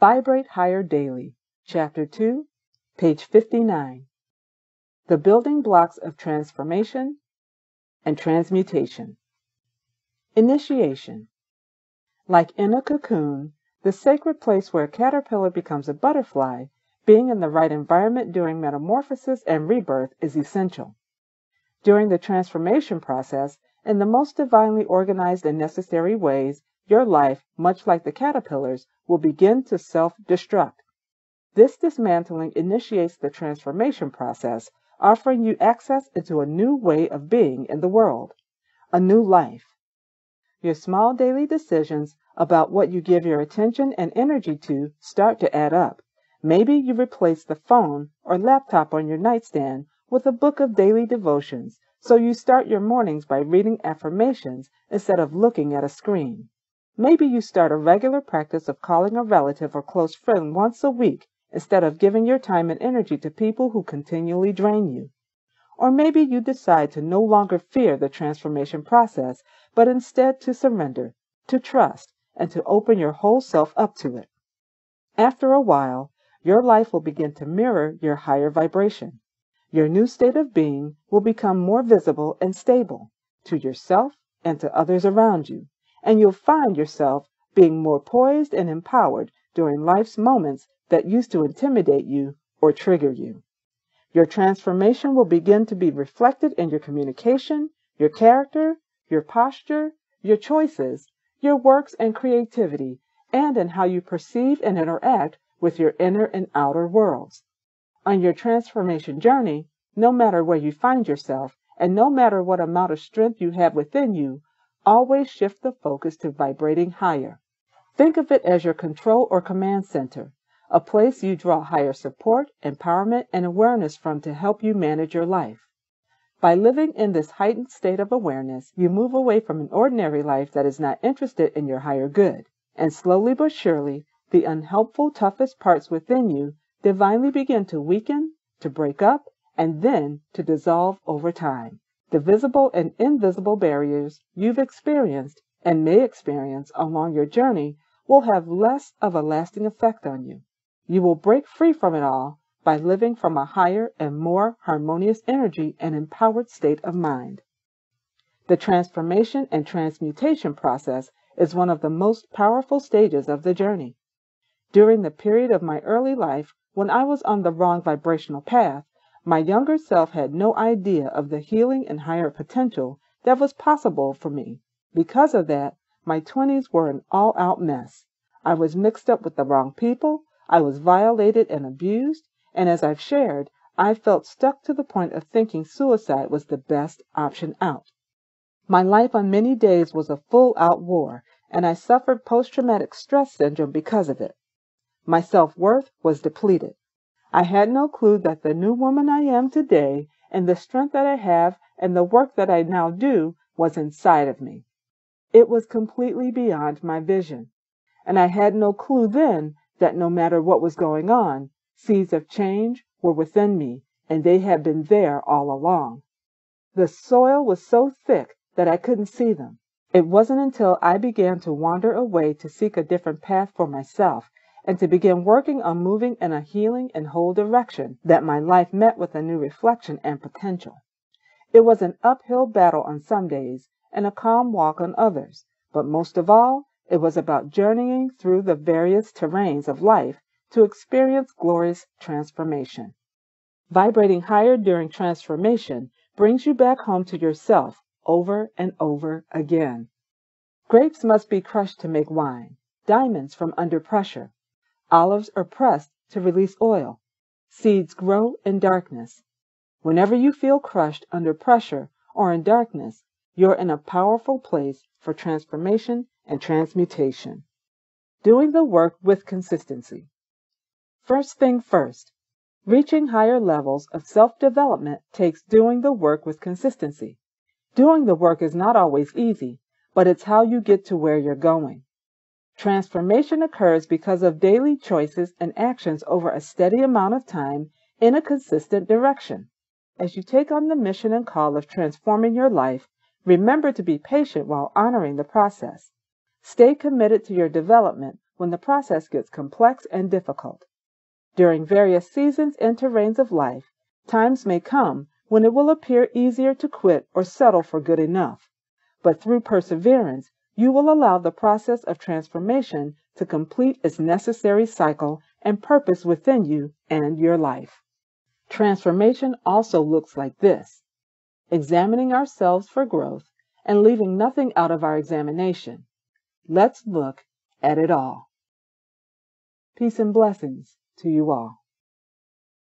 Vibrate Higher Daily, Chapter 2, page 59. The Building Blocks of Transformation and Transmutation. Initiation. Like in a cocoon, the sacred place where a caterpillar becomes a butterfly, being in the right environment during metamorphosis and rebirth is essential. During the transformation process, in the most divinely organized and necessary ways, your life, much like the caterpillar's, will begin to self-destruct. This dismantling initiates the transformation process, offering you access into a new way of being in the world, a new life. Your small daily decisions about what you give your attention and energy to start to add up. Maybe you replace the phone or laptop on your nightstand with a book of daily devotions, so you start your mornings by reading affirmations instead of looking at a screen. Maybe you start a regular practice of calling a relative or close friend once a week instead of giving your time and energy to people who continually drain you. Or maybe you decide to no longer fear the transformation process, but instead to surrender, to trust, and to open your whole self up to it. After a while, your life will begin to mirror your higher vibration. Your new state of being will become more visible and stable to yourself and to others around you, and you'll find yourself being more poised and empowered during life's moments that used to intimidate you or trigger you. Your transformation will begin to be reflected in your communication, your character, your posture, your choices, your works and creativity, and in how you perceive and interact with your inner and outer worlds. On your transformation journey, no matter where you find yourself, and no matter what amount of strength you have within you, always shift the focus to vibrating higher. Think of it as your control or command center, a place you draw higher support, empowerment, and awareness from to help you manage your life. By living in this heightened state of awareness, you move away from an ordinary life that is not interested in your higher good, and slowly but surely, the unhelpful, toughest parts within you divinely begin to weaken, to break up, and then to dissolve over time. The visible and invisible barriers you've experienced and may experience along your journey will have less of a lasting effect on you. You will break free from it all by living from a higher and more harmonious energy and empowered state of mind. The transformation and transmutation process is one of the most powerful stages of the journey. During the period of my early life, when I was on the wrong vibrational path, my younger self had no idea of the healing and higher potential that was possible for me. Because of that, my 20s were an all-out mess. I was mixed up with the wrong people, I was violated and abused, and as I've shared, I felt stuck to the point of thinking suicide was the best option out. My life on many days was a full-out war, and I suffered post-traumatic stress syndrome because of it. My self-worth was depleted. I had no clue that the new woman I am today and the strength that I have and the work that I now do was inside of me. It was completely beyond my vision. And I had no clue then that no matter what was going on, seeds of change were within me, and they had been there all along. The soil was so thick that I couldn't see them. It wasn't until I began to wander away to seek a different path for myself and to begin working on moving in a healing and whole direction that my life met with a new reflection and potential. It was an uphill battle on some days and a calm walk on others, but most of all, it was about journeying through the various terrains of life to experience glorious transformation. Vibrating higher during transformation brings you back home to yourself over and over again. Grapes must be crushed to make wine, diamonds from under pressure. Olives are pressed to release oil. Seeds grow in darkness. Whenever you feel crushed under pressure or in darkness, you're in a powerful place for transformation and transmutation. Doing the work with consistency. First thing first, reaching higher levels of self-development takes doing the work with consistency. Doing the work is not always easy, but it's how you get to where you're going. Transformation occurs because of daily choices and actions over a steady amount of time in a consistent direction. As you take on the mission and call of transforming your life, remember to be patient while honoring the process. Stay committed to your development when the process gets complex and difficult. During various seasons and terrains of life, times may come when it will appear easier to quit or settle for good enough. But through perseverance, you will allow the process of transformation to complete its necessary cycle and purpose within you and your life. Transformation also looks like this: examining ourselves for growth and leaving nothing out of our examination. Let's look at it all. Peace and blessings to you all.